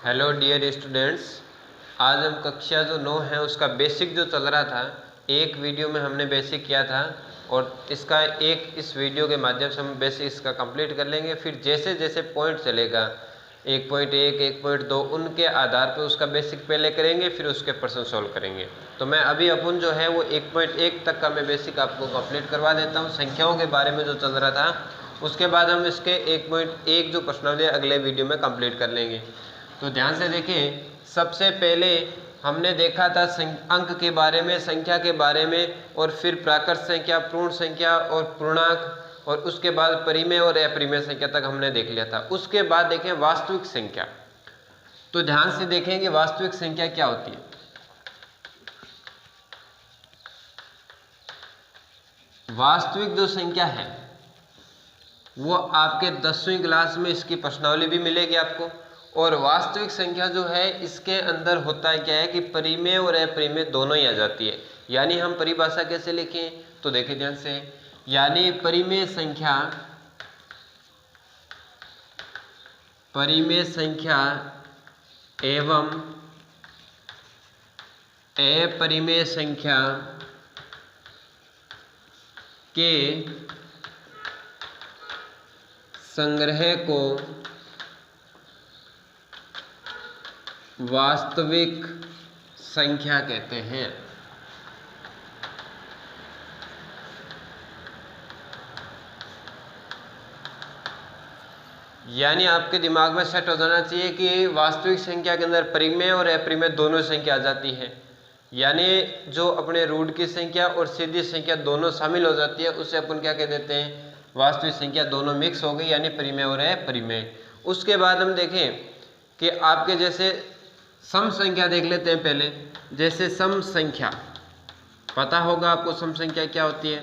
Hello dear students, आज हम कक्षा जो 9 है उसका बेसिक जो चल रहा था, एक वीडियो में हमने बेसिक किया था और इसका इस वीडियो के माध्यम से हम बेसिक इसका कंप्लीट कर लेंगे। फिर जैसे जैसे पॉइंट चलेगा 1.1, 1.2 उनके आधार पर उसका बेसिक पहले करेंगे, फिर उसके प्रश्न सॉल्व करेंगे। तो मैं अभी अपन जो है वो 1.1 तक का मैं बेसिक आपको कंप्लीट करवा देता हूँ। संख्याओं के बारे में जो चल रहा था उसके बाद हम इसके 1.1 जो प्रश्नावली अगले वीडियो में कंप्लीट कर लेंगे। तो ध्यान से देखें, सबसे पहले हमने देखा था अंक के बारे में, संख्या के बारे में, और फिर प्राकृत संख्या, पूर्ण संख्या और पूर्णांक, और उसके बाद परिमेय और अपरिमेय संख्या तक हमने देख लिया था। उसके बाद देखें वास्तविक संख्या। तो ध्यान से देखें कि वास्तविक संख्या क्या होती है। वास्तविक जो संख्या है वो आपके 10वीं क्लास में इसकी प्रश्नावली भी मिलेगी आपको। और वास्तविक संख्या जो है इसके अंदर होता है क्या है कि परिमेय और अपरिमेय दोनों ही आ जाती है। यानी हम परिभाषा कैसे लिखें, तो देखिए ध्यान से, यानी परिमेय संख्या एवं अपरिमेय संख्या के संग्रह को वास्तविक संख्या कहते हैं। यानी आपके दिमाग में सेट हो जाना चाहिए कि वास्तविक संख्या के अंदर परिमेय और अपरिमेय दोनों संख्या आ जाती है। यानी जो अपने रूट की संख्या और सीधी संख्या दोनों शामिल हो जाती है, उसे अपन क्या कह देते हैं, वास्तविक संख्या। दोनों मिक्स हो गई यानी परिमेय और अपरिमेय। उसके बाद हम देखें कि आपके जैसे सम संख्या देख लेते हैं पहले। जैसे सम संख्या, पता होगा आपको सम संख्या क्या होती है।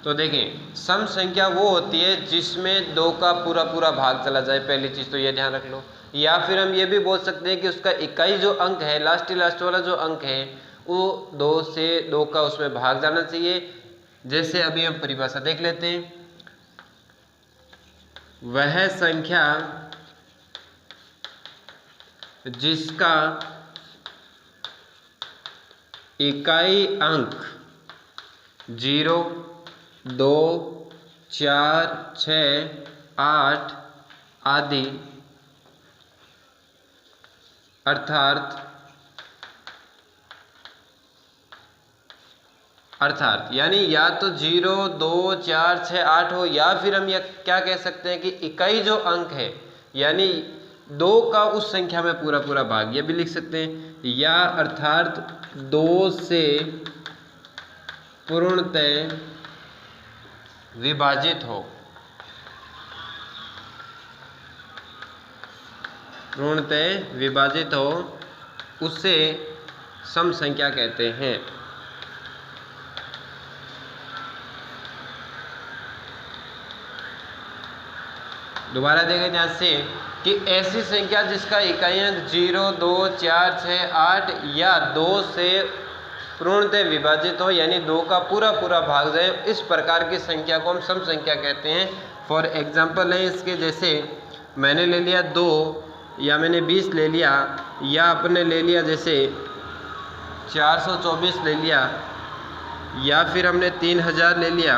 तो देखें, सम संख्या वो होती है जिसमें 2 का पूरा पूरा भाग चला जाए। पहली चीज तो ये ध्यान रख लो। या फिर हम ये भी बोल सकते हैं कि उसका इकाई जो अंक है, लास्ट वाला जो अंक है, वो 2 से 2 का उसमें भाग जाना चाहिए। जैसे अभी हम परिभाषा देख लेते हैं, वह संख्या जिसका इकाई अंक 0, 2, 4, 6, 8 आदि अर्थात यानी या तो 0, 2, 4, 6, 8 हो, या फिर हम क्या कह सकते हैं कि इकाई जो अंक है यानी 2 का उस संख्या में पूरा पूरा भाग, ये भी लिख सकते हैं। या अर्थात 2 से पूर्णतः विभाजित हो, उसे सम संख्या कहते हैं। दोबारा देखें ध्यान से कि ऐसी संख्या जिसका इकाई अंक 0, 2, 4, 6, 8 या 2 से पूर्णतः विभाजित हो, यानी 2 का पूरा पूरा भाग जाए, इस प्रकार की संख्या को हम सम संख्या कहते हैं। फॉर एग्जाम्पल है इसके, जैसे मैंने ले लिया 2, या मैंने 20 ले लिया, या आपने ले लिया जैसे 424 ले लिया, या फिर हमने 3000 ले लिया।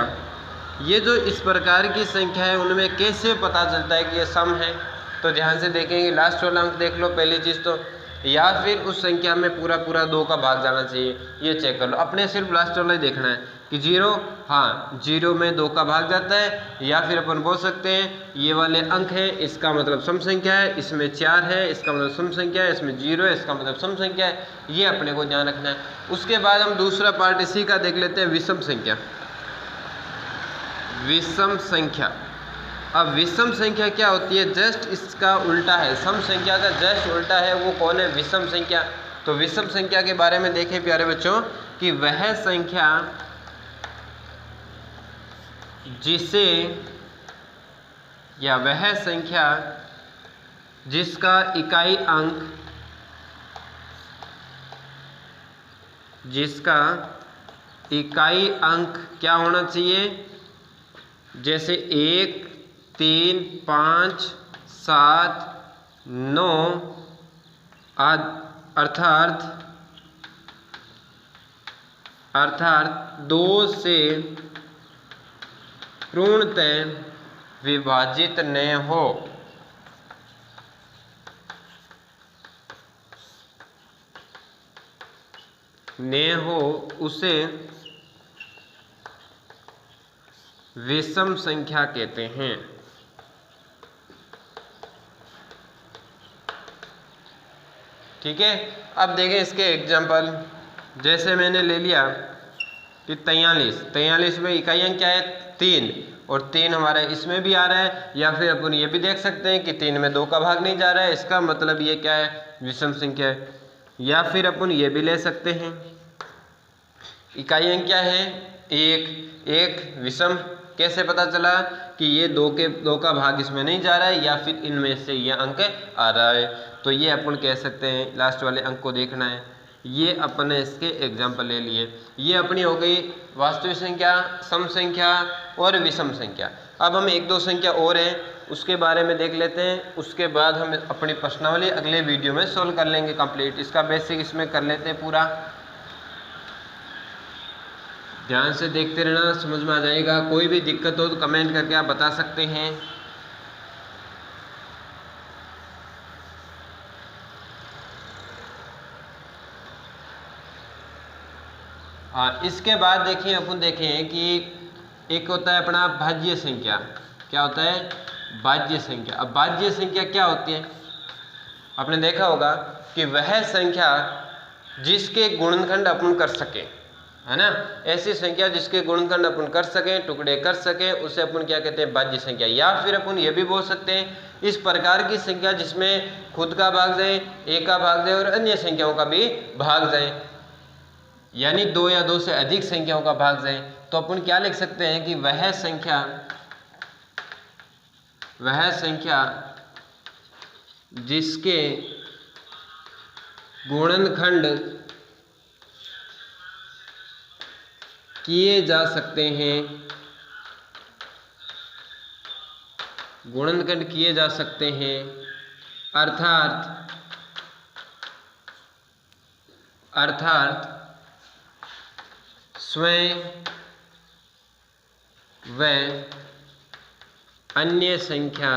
ये जो इस प्रकार की संख्या है उनमें कैसे पता चलता है कि ये सम है। तो ध्यान से देखेंगे, लास्ट वाला अंक देख लो पहली चीज़ तो, या फिर उस संख्या में पूरा पूरा 2 का भाग जाना चाहिए, ये चेक कर लो। अपने सिर्फ लास्ट वाला ही देखना है कि 0, हाँ 0 में 2 का भाग जाता है। या फिर अपन बोल सकते हैं ये वाले अंक है, इसका मतलब सम संख्या है, इसमें 4 है इसका मतलब सम संख्या है, इसमें 0 है इसका मतलब सम संख्या है। ये अपने को ध्यान रखना है। उसके बाद हम दूसरा पार्ट इसी का देख लेते हैं, विषम संख्या। विषम संख्या, अब विषम संख्या क्या होती है, जस्ट इसका उल्टा है, सम संख्या का जस्ट उल्टा है। वो कौन है, विषम संख्या। तो विषम संख्या के बारे में देखें प्यारे बच्चों कि वह संख्या जिसे, या वह संख्या जिसका इकाई अंक, क्या होना चाहिए, जैसे 1, 3, 5, 7, 9 अर्थात 2 से पूर्णतः विभाजित न हो उसे विषम संख्या कहते हैं। ठीक है, अब देखें इसके एग्जाम्पल। जैसे मैंने ले लिया कि 43 में इकाई अंक क्या है 3, और 3 हमारा इसमें भी आ रहा है, या फिर अपन ये भी देख सकते हैं कि 3 में 2 का भाग नहीं जा रहा है, इसका मतलब ये क्या है विषम संख्या है। या फिर अपन ये भी ले सकते हैं इकाई अंक क्या है 1 विषम। कैसे पता चला कि ये 2 का भाग इसमें नहीं जा रहा है, या फिर इनमें से ये अंक आ रहा है। तो ये अपन कह सकते हैं, लास्ट वाले अंक को देखना है। ये अपन ने इसके एग्जाम्पल ले लिए। ये अपनी हो गई वास्तविक संख्या, सम संख्या और विषम संख्या। अब हम 1-2 संख्या और हैं उसके बारे में देख लेते हैं, उसके बाद हम अपनी प्रश्नावली अगले वीडियो में सोल्व कर लेंगे कंप्लीट। इसका बेसिक इसमें कर लेते हैं पूरा। ध्यान से देखते रहना, समझ में आ जाएगा। कोई भी दिक्कत हो तो कमेंट करके आप बता सकते हैं। इसके बाद देखिए अपन देखें कि एक होता है अपना भाज्य संख्या। क्या होता है भाज्य संख्या। अब भाज्य संख्या क्या होती है, आपने देखा होगा कि वह संख्या जिसके गुणनखंड अपन कर सके, है ना। ऐसी संख्या जिसके गुणनखंड अपन कर सकें, टुकड़े कर सकें, उसे अपन क्या कहते हैं भाज्य संख्या। या फिर अपन ये भी बोल सकते हैं इस प्रकार की संख्या जिसमें खुद का भाग जाए, एक का भाग जाए और अन्य संख्याओं का भी भाग जाए, यानी 2 या 2 से अधिक संख्याओं का भाग जाए। तो अपन क्या लिख सकते हैं कि वह संख्या जिसके गुणनखंड किए जा सकते हैं, गुणनखंड किए जा सकते हैं, अर्थात स्वयं व अन्य संख्या,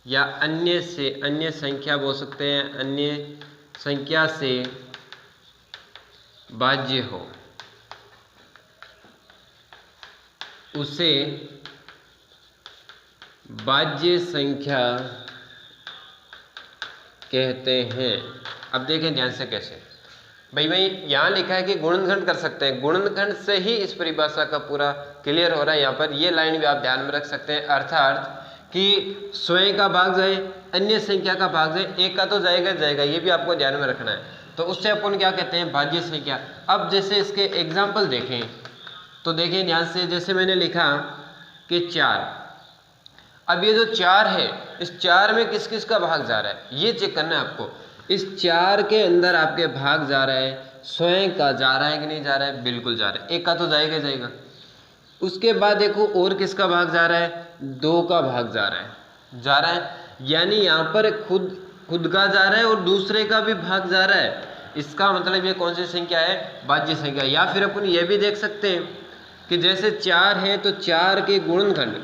या अन्य संख्या बोल सकते हैं, अन्य संख्या से भाज्य हो, उसे भाज्य संख्या कहते हैं। अब देखें ध्यान से कैसे। भाई यहाँ लिखा है कि गुणनखंड कर सकते हैं, गुणनखंड से ही इस परिभाषा का पूरा क्लियर हो रहा है। यहाँ पर ये लाइन भी आप ध्यान में रख सकते हैं, अर्थात कि स्वयं का भाग जाए, अन्य संख्या का भाग जाए, एक का तो जाएगा, ये भी आपको ध्यान में रखना है। तो उससे अपन क्या कहते हैं भाज्य संख्या। अब जैसे इसके एग्जाम्पल देखें तो देखें ध्यान से। जैसे मैंने लिखा कि 4, अब ये जो 4 है, इस 4 में किस किस का भाग जा रहा है ये चेक करना है आपको। इस 4 के अंदर आपके भाग जा रहा है, स्वयं का जा रहा है कि नहीं जा रहा है, बिल्कुल जा रहा है, एक का तो जाएगा। उसके बाद देखो और किसका भाग जा रहा है, 2 का भाग जा रहा है, यानी यहाँ पर खुद का जा रहा है और दूसरे का भी भाग जा रहा है। इसका मतलब ये कौन सी संख्या है भाज्य संख्या। या फिर अपन ये भी देख सकते हैं कि जैसे 4 है तो 4 के गुणनखंड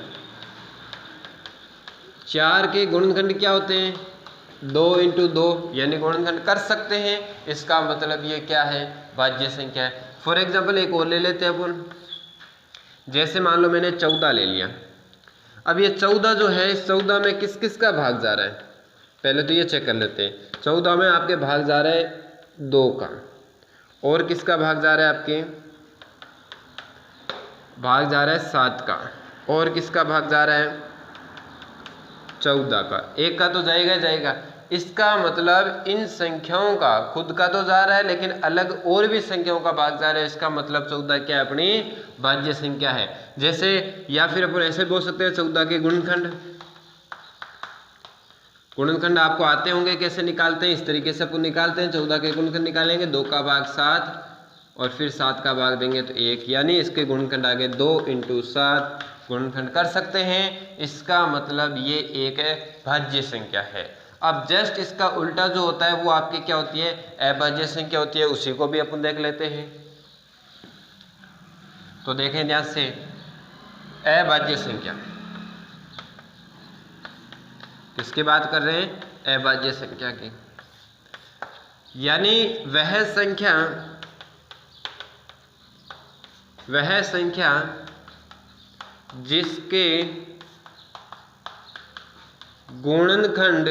क्या होते हैं 2 × 2, यानी गुणनखंड कर सकते हैं। इसका मतलब ये क्या है भाज्य संख्या है। फॉर एग्जाम्पल एक और ले लेते हैं अपन। जैसे मान लो मैंने 14 ले लिया। अब ये 14 जो है, इस 14 में किस किस का भाग जा रहा है, पहले तो ये चेक कर लेते हैं। 14 में आपके भाग जा रहा है 2 का, और किसका भाग जा रहा है, आपके भाग जा रहा है 7 का, और किसका भाग जा रहा है 14 का। एक का तो जाएगा। इसका मतलब इन संख्याओं का खुद का तो जा रहा है, लेकिन अलग और भी संख्याओं का भाग जा रहा है। इसका मतलब 14 क्या है, अपनी भाज्य संख्या है। जैसे या फिर अपन ऐसे बोल सकते हैं 14 के गुणनखंड आपको आते होंगे, कैसे निकालते हैं, इस तरीके से अपन निकालते हैं। 14 के गुणनखंड निकालेंगे, 2 का भाग 7 और फिर 7 का भाग देंगे तो 1, यानी इसके गुणनखंड आ गए 2 × 7 गुणनखंड कर सकते हैं। इसका मतलब ये एक भाज्य संख्या है। अब जस्ट इसका उल्टा जो होता है वो आपकी क्या होती है, अभाज्य संख्या होती है। उसी को भी अपन देख लेते हैं। तो देखें ध्यान से, अभाज्य संख्या किसकी बात कर रहे हैं, अभाज्य संख्या की। यानी वह संख्या जिसके गुणनखंड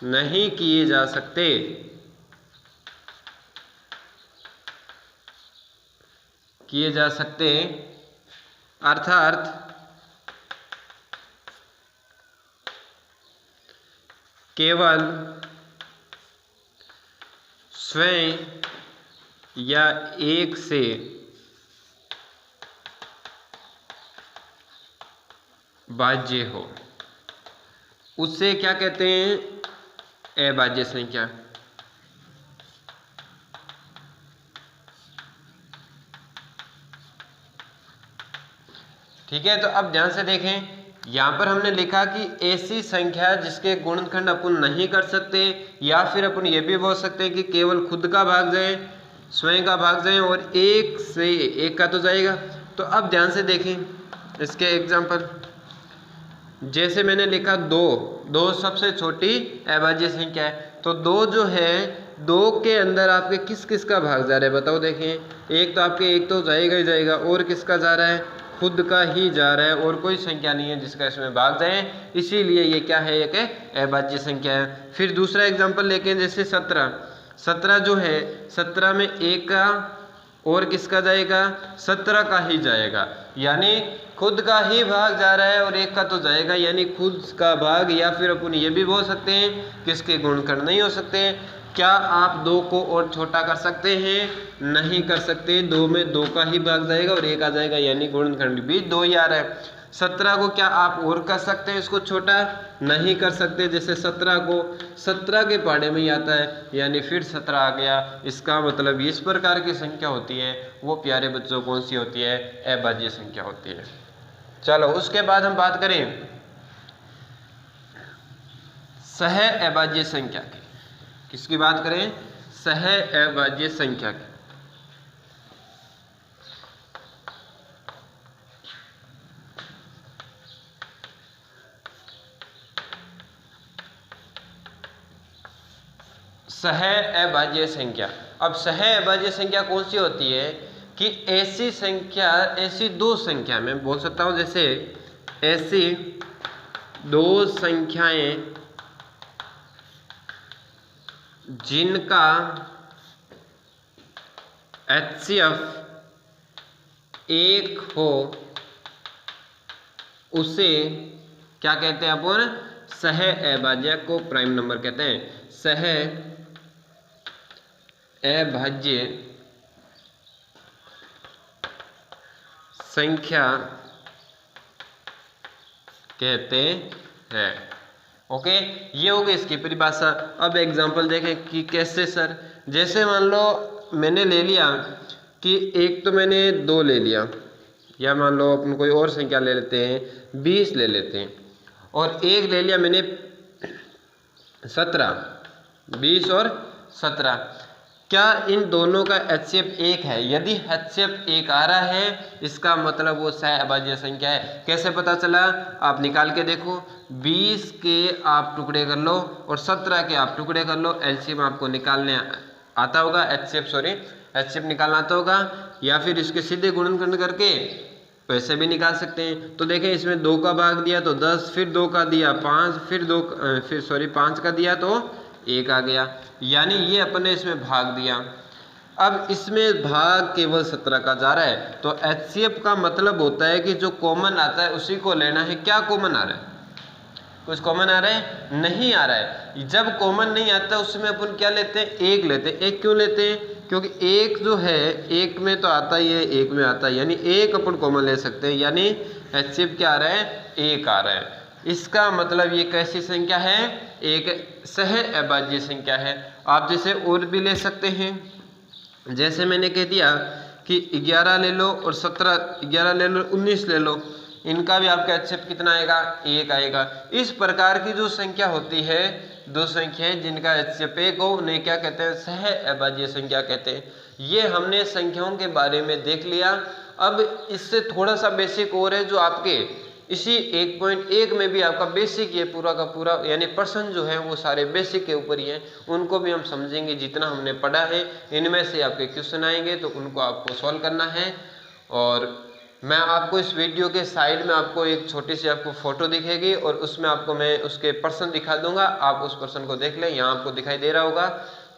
नहीं किए जा सकते, अर्थात केवल स्वयं या एक से भाज्य हो, उससे क्या कहते हैं, अभाज्य संख्या। ठीक है, तो अब ध्यान से देखें, यहाँ पर हमने लिखा कि ऐसी संख्या जिसके गुणनखंड अपन नहीं कर सकते, या फिर अपन ये भी बोल सकते हैं कि केवल खुद का भाग जाए, स्वयं का भाग जाए, और एक से एक का तो जाएगा। तो अब ध्यान से देखें इसके एग्जाम्पल, जैसे मैंने लिखा दो सबसे छोटी अभाज्य संख्या है। तो दो जो है, दो के अंदर आपके किस किस का भाग जा रहा है बताओ। देखें, एक तो आपके एक तो जाएगा ही जाएगा, और किसका जा रहा है, खुद का ही जा रहा है, और कोई संख्या नहीं है जिसका इसमें भाग जाए, इसीलिए ये क्या है, एक अभाज्य संख्या है। फिर दूसरा एग्जांपल लेके, जैसे 17 जो है, 17 में एक का और किसका जाएगा, 17 का ही जाएगा, यानी खुद का ही भाग जा रहा है और एक का तो जाएगा, यानी खुद का भाग। या फिर अपन ये भी बोल सकते हैं किसके गुणनखंड नहीं हो सकते। क्या आप दो को और छोटा कर सकते हैं, नहीं कर सकते। दो में दो का ही भाग जाएगा और एक आ जाएगा, यानी गुणनखंड भी दो ही आ रहा है। 17 को क्या आप और कर सकते हैं, इसको छोटा नहीं कर सकते। जैसे 17 को 17 के पहाड़े में ही आता है, यानी फिर 17 आ गया। इसका मतलब इस प्रकार की संख्या होती है, वो प्यारे बच्चों कौन सी होती है, अभाज्य संख्या होती है। चलो उसके बाद हम बात करें सह अभाज्य संख्या की। किसकी बात करें, सह अभाज्य संख्या की। सह अभाज्य संख्या। अब सह अभाज्य संख्या कौन सी होती है कि ऐसी संख्या, ऐसी दो संख्या में बोल सकता हूं, जैसे ऐसी दो संख्याएं जिनका HCF एक हो, उसे क्या कहते हैं अपन, सह अभाज्य को प्राइम नंबर कहते हैं। सह अभाज्य संख्या कहते हैं। ओके, ये हो गई इसकी परिभाषा। अब एग्जांपल देखें कि कैसे सर। जैसे मान लो मैंने ले लिया कि एक तो मैंने 2 ले लिया, या मान लो अपन कोई और संख्या ले लेते हैं, 20 ले लेते हैं, और एक ले लिया मैंने 17, 20 और 17। क्या इन दोनों का HCF एक है? यदि HCF एक आ रहा है, इसका मतलब वो सह अभाज्य संख्या है। कैसे पता चला, आप निकाल के देखो। 20 के आप टुकड़े कर लो और 17 के आप टुकड़े कर लो, LCM आपको निकालने आता होगा, HCF निकालना आता होगा, या फिर इसके सीधे गुणनखंड करके वैसे भी निकाल सकते हैं। तो देखें, इसमें 2 का भाग दिया तो 10, फिर 2 का दिया 5, फिर 5 का दिया तो 1 आ गया, यानी ये अपने इसमें भाग दिया। अब इसमें भाग केवल 17 का जा रहा है, तो HCF का मतलब होता है कि जो कॉमन आता है उसी को लेना है। क्या कॉमन आ रहा है, कुछ कॉमन आ रहा है, नहीं आ रहा है। जब कॉमन नहीं आता उसमें अपन क्या लेते हैं, 1 लेते हैं। 1 क्यों लेते हैं, क्योंकि 1 जो है, 1 में तो आता ही है, 1 में आता है, यानी 1 अपन कॉमन ले सकते हैं, यानी HCF क्या आ रहा है, 1 आ रहा है। इसका मतलब ये कैसी संख्या है, एक सह अभाज्य संख्या है। आप जैसे और भी ले सकते हैं, जैसे मैंने कह दिया कि 11 ले लो और 17, 11 ले लो, 19 ले लो, इनका भी आपका HCF कितना आएगा, 1 आएगा। इस प्रकार की जो संख्या होती है, दो संख्याएं जिनका HCF 1 हो, उन्हें क्या कहते हैं, सह अभाज्य संख्या कहते हैं। ये हमने संख्याओं के बारे में देख लिया। अब इससे थोड़ा सा बेसिक और है जो आपके इसी 1.1 में भी आपका बेसिक ये पूरा का पूरा यानी प्रश्न जो है वो सारे बेसिक के ऊपर ही हैं, उनको भी हम समझेंगे। जितना हमने पढ़ा है इनमें से आपके क्वेश्चन आएंगे तो उनको आपको सॉल्व करना है। और मैं आपको इस वीडियो के साइड में आपको एक छोटी सी आपको फोटो दिखेगी और उसमें आपको मैं उसके प्रश्न दिखा दूंगा, आप उस प्रश्न को देख लें, यहाँ आपको दिखाई दे रहा होगा।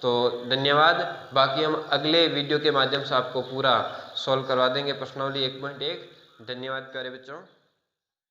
तो धन्यवाद। बाकी हम अगले वीडियो के माध्यम से आपको पूरा सॉल्व करवा देंगे प्रश्नावली 1.1। धन्यवाद प्यारे बच्चों।